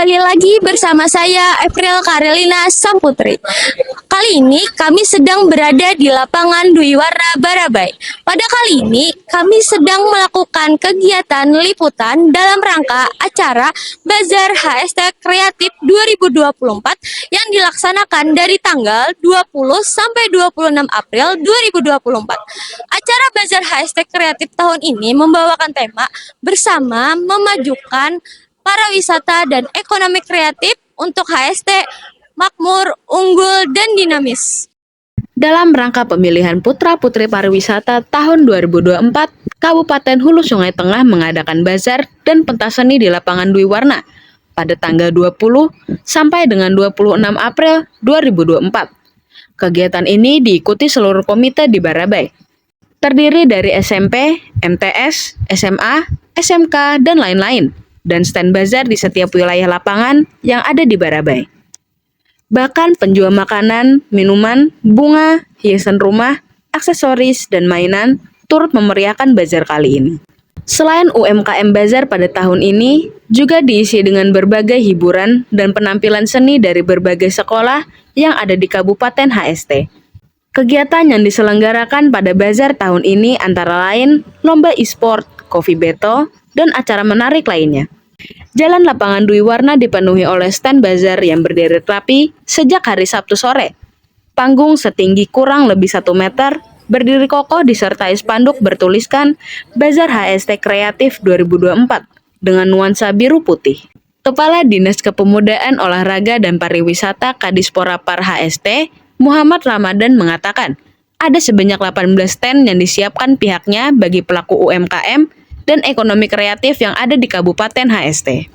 Kembali lagi bersama saya April Karilina Samputri. Kali ini kami sedang berada di lapangan Dwi Warna Barabai. Pada kali ini kami sedang melakukan kegiatan liputan dalam rangka acara Bazar HST Kreatif 2024 yang dilaksanakan dari tanggal 20 sampai 26 April 2024. Acara Bazar HST Kreatif tahun ini membawakan tema bersama memajukan para wisata dan ekonomi kreatif untuk HST makmur, unggul, dan dinamis. Dalam rangka pemilihan Putra-Putri Pariwisata tahun 2024, Kabupaten Hulu Sungai Tengah mengadakan bazar dan pentas seni di lapangan Dwi Warna pada tanggal 20 sampai dengan 26 April 2024. Kegiatan ini diikuti seluruh komite di Barabai. Terdiri dari SMP, MTS, SMA, SMK, dan lain-lain, dan stand bazar di setiap wilayah lapangan yang ada di Barabai. Bahkan penjual makanan, minuman, bunga, hiasan rumah, aksesoris, dan mainan turut memeriahkan bazar kali ini. Selain UMKM Bazar pada tahun ini, juga diisi dengan berbagai hiburan dan penampilan seni dari berbagai sekolah yang ada di Kabupaten HST. Kegiatan yang diselenggarakan pada bazar tahun ini antara lain lomba e-sport, coffee battle, dan acara menarik lainnya. Jalan lapangan Dwi Warna dipenuhi oleh stand bazar yang berderet rapi sejak hari Sabtu sore. Panggung setinggi kurang lebih 1 meter, berdiri kokoh disertai spanduk bertuliskan Bazar HST Kreatif 2024 dengan nuansa biru putih. Kepala Dinas Kepemudaan Olahraga dan Pariwisata Kadispora Par HST, Muhammad Ramadan mengatakan, ada sebanyak 18 stand yang disiapkan pihaknya bagi pelaku UMKM dan ekonomi kreatif yang ada di Kabupaten HST.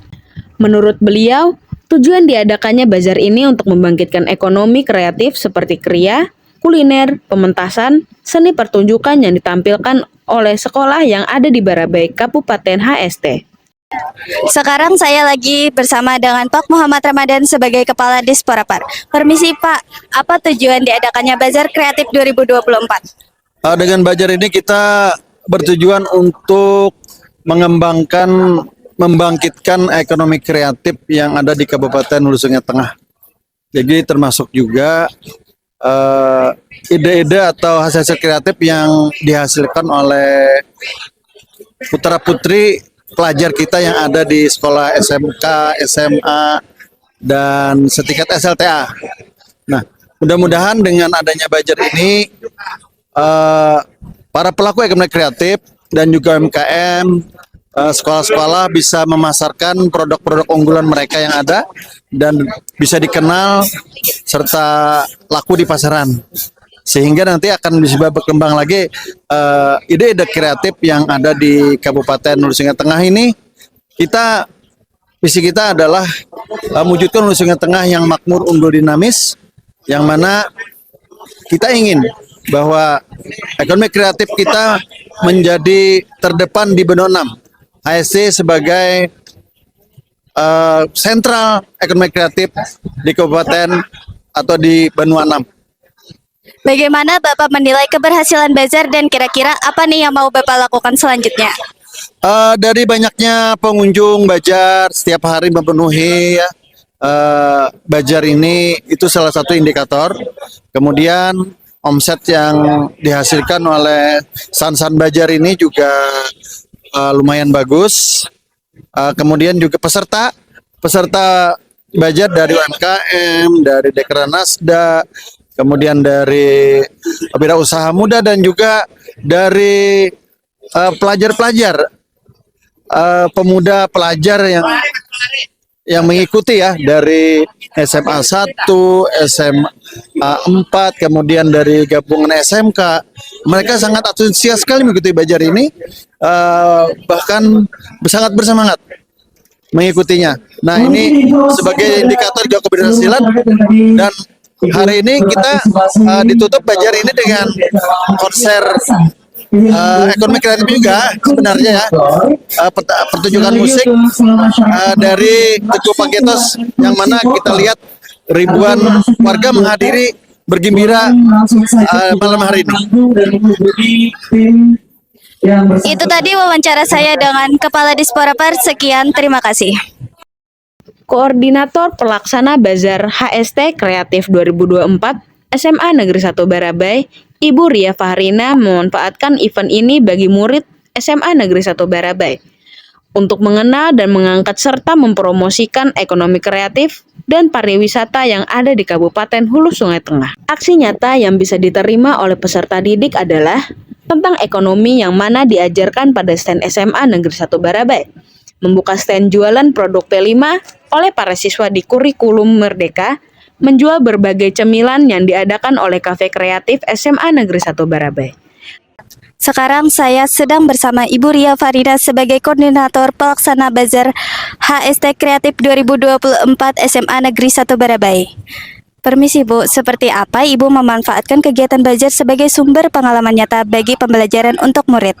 Menurut beliau, tujuan diadakannya bazar ini untuk membangkitkan ekonomi kreatif seperti kriya, kuliner, pementasan, seni pertunjukan yang ditampilkan oleh sekolah yang ada di Barabai, Kabupaten HST. Sekarang saya lagi bersama dengan Pak Muhammad Ramadan sebagai Kepala Disporapar. Permisi Pak, apa tujuan diadakannya Bazar Kreatif 2024? Dengan bazar ini kita bertujuan untuk membangkitkan ekonomi kreatif yang ada di Kabupaten Hulu Sungai Tengah. Jadi termasuk juga ide-ide atau hasil kreatif yang dihasilkan oleh putra-putri pelajar kita yang ada di sekolah SMK, SMA, dan setingkat SLTA. Nah, mudah-mudahan dengan adanya bazar ini para pelaku ekonomi kreatif dan juga UMKM, sekolah-sekolah bisa memasarkan produk-produk unggulan mereka yang ada dan bisa dikenal serta laku di pasaran. Sehingga nanti akan bisa berkembang lagi ide-ide kreatif yang ada di Kabupaten Hulu Sungai Tengah ini. Visi kita adalah mewujudkan Hulu Sungai Tengah yang makmur, unggul, dinamis, yang mana kita ingin bahwa ekonomi kreatif kita menjadi terdepan di benua 6. HST sebagai sentral ekonomi kreatif di kabupaten atau di benua 6. Bagaimana Bapak menilai keberhasilan bazar dan kira-kira apa nih yang mau Bapak lakukan selanjutnya? Dari banyaknya pengunjung bazar setiap hari memenuhi ya, bazar ini itu salah satu indikator. Kemudian omset yang dihasilkan oleh San Bazar ini juga lumayan bagus. Kemudian juga peserta bazar dari UMKM, dari Dekranasda, kemudian dari Wira Usaha Muda, dan juga dari pelajar-pelajar, pemuda pelajar yang mengikuti ya, dari SMA 1, SMA 4, kemudian dari gabungan SMK. Mereka sangat antusias sekali mengikuti bazar ini, bahkan sangat bersemangat mengikutinya. Nah, ini sebagai indikator juga keberhasilan, dan hari ini kita ditutup bazar ini dengan konser ekonomi kreatif juga sebenarnya ya, pertunjukan musik dari Teguh Pagetos, yang mana kita lihat ribuan warga menghadiri bergembira malam hari ini. Itu tadi wawancara saya dengan Kepala Disporapar. Sekian, terima kasih. Koordinator Pelaksana Bazar HST Kreatif 2024 SMA Negeri 1 Barabai, Ibu Ria Fahrina memanfaatkan event ini bagi murid SMA Negeri 1 Barabai untuk mengenal dan mengangkat serta mempromosikan ekonomi kreatif dan pariwisata yang ada di Kabupaten Hulu Sungai Tengah. Aksi nyata yang bisa diterima oleh peserta didik adalah tentang ekonomi yang mana diajarkan pada stand SMA Negeri 1 Barabai. Membuka stand jualan produk P5 oleh para siswa di kurikulum Merdeka, menjual berbagai cemilan yang diadakan oleh Kafe Kreatif SMA Negeri 1 Barabai. Sekarang saya sedang bersama Ibu Ria Farida sebagai Koordinator Pelaksana Bazar HST Kreatif 2024 SMA Negeri 1 Barabai. Permisi Bu, seperti apa Ibu memanfaatkan kegiatan bazar sebagai sumber pengalaman nyata bagi pembelajaran untuk murid?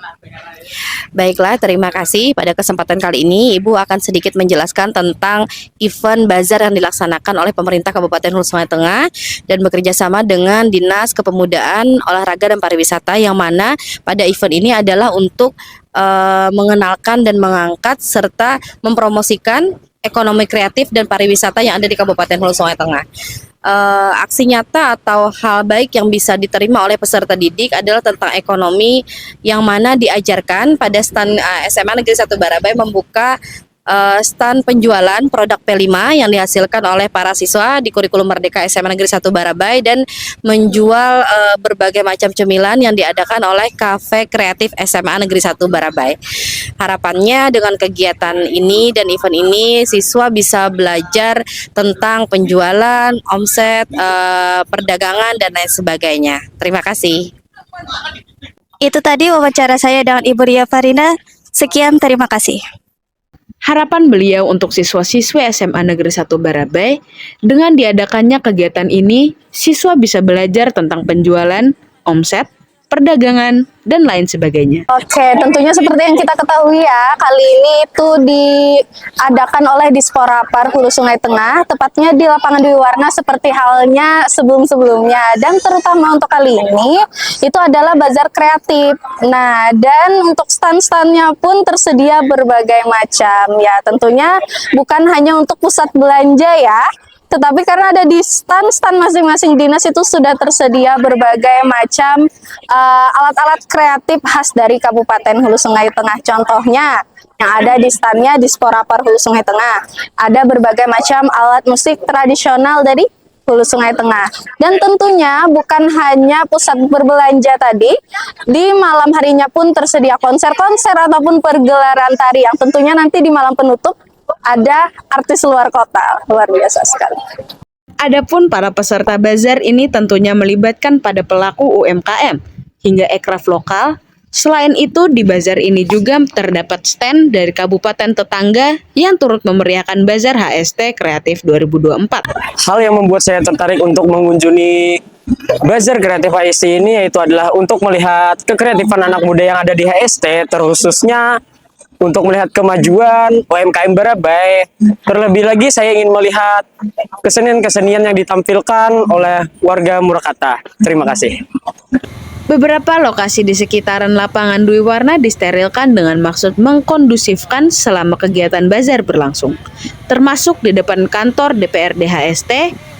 Baiklah, terima kasih. Pada kesempatan kali ini, Ibu akan sedikit menjelaskan tentang event bazar yang dilaksanakan oleh pemerintah Kabupaten Hulu Sungai Tengah dan bekerja sama dengan Dinas Kepemudaan, Olahraga dan Pariwisata, yang mana pada event ini adalah untuk mengenalkan dan mengangkat serta mempromosikan ekonomi kreatif dan pariwisata yang ada di Kabupaten Hulu Sungai Tengah. Aksi nyata atau hal baik yang bisa diterima oleh peserta didik adalah tentang ekonomi yang mana diajarkan pada stand SMA Negeri 1 Barabai membuka stand penjualan produk P5 yang dihasilkan oleh para siswa di kurikulum Merdeka SMA Negeri 1 Barabai dan menjual berbagai macam cemilan yang diadakan oleh Kafe Kreatif SMA Negeri 1 Barabai. Harapannya dengan kegiatan ini dan event ini siswa bisa belajar tentang penjualan, omset, perdagangan dan lain sebagainya. Terima kasih. Itu tadi wawancara saya dengan Ibu Ria Farina. Sekian, terima kasih. Harapan beliau untuk siswa-siswi SMA Negeri 1 Barabai, dengan diadakannya kegiatan ini, siswa bisa belajar tentang penjualan, omset, perdagangan, dan lain sebagainya. Oke, tentunya seperti yang kita ketahui ya, kali ini itu diadakan oleh Disporapar Hulu Sungai Tengah, tepatnya di lapangan Dwi Warna seperti halnya sebelum-sebelumnya. Dan terutama untuk kali ini, itu adalah bazar kreatif. Nah, dan untuk stand-standnya pun tersedia berbagai macam. Ya, tentunya bukan hanya untuk pusat belanja ya, tetapi karena ada di stand-stand masing-masing dinas itu sudah tersedia berbagai macam alat-alat kreatif khas dari Kabupaten Hulu Sungai Tengah. Contohnya yang ada di standnya Disporapar Hulu Sungai Tengah. Ada berbagai macam alat musik tradisional dari Hulu Sungai Tengah. Dan tentunya bukan hanya pusat berbelanja tadi, di malam harinya pun tersedia konser-konser ataupun pergelaran tari yang tentunya nanti di malam penutup ada artis luar kota. Luar biasa sekali. Adapun para peserta bazar ini tentunya melibatkan pada pelaku UMKM hingga ekraf lokal. Selain itu, di bazar ini juga terdapat stand dari kabupaten tetangga yang turut memeriahkan bazar HST Kreatif 2024. Hal yang membuat saya tertarik untuk mengunjungi Bazar Kreatif HST ini yaitu adalah untuk melihat kekreatifan anak muda yang ada di HST, terkhususnya untuk melihat kemajuan UMKM Barabai. Terlebih lagi saya ingin melihat kesenian-kesenian yang ditampilkan oleh warga Murakata. Terima kasih. Beberapa lokasi di sekitaran lapangan Dwi Warna disterilkan dengan maksud mengkondusifkan selama kegiatan bazar berlangsung, termasuk di depan kantor DPRD HST,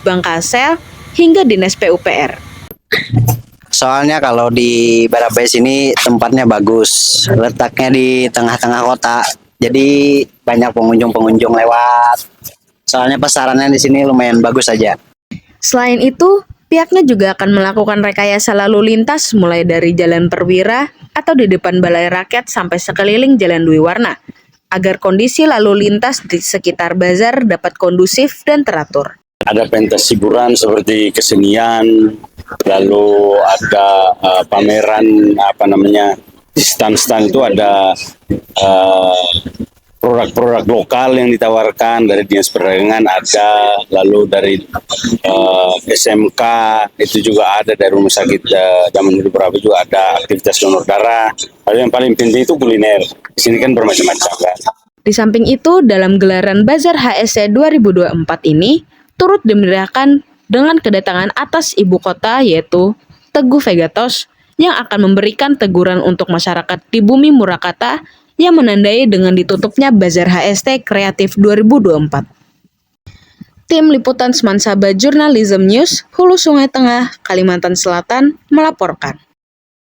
Bank Kasel, hingga Dinas PUPR. Soalnya kalau di Barabai sini tempatnya bagus, letaknya di tengah-tengah kota, jadi banyak pengunjung-pengunjung lewat. Soalnya pasarannya di sini lumayan bagus saja. Selain itu, pihaknya juga akan melakukan rekayasa lalu lintas mulai dari Jalan Perwira atau di depan Balai Rakyat sampai sekeliling Jalan Dwi Warna, agar kondisi lalu lintas di sekitar bazar dapat kondusif dan teratur. Ada pentas hiburan seperti kesenian, lalu ada pameran di stand-stand itu ada produk-produk lokal yang ditawarkan dari Dinas Perdagangan ada, lalu dari SMK itu juga ada, dari Rumah Sakit Zaman Beberapa juga ada aktivitas donor darah. Lalu yang paling penting itu kuliner. Di sini kan bermacam-macam kan. Di samping itu, dalam gelaran Bazar HST 2024 ini turut dimeriahkan dengan kedatangan atas ibu kota yaitu Teguh Vegatos yang akan memberikan teguran untuk masyarakat di bumi Murakata yang menandai dengan ditutupnya Bazar HST Kreatif 2024. Tim Liputan Semansaba Journalism News, Hulu Sungai Tengah, Kalimantan Selatan, melaporkan.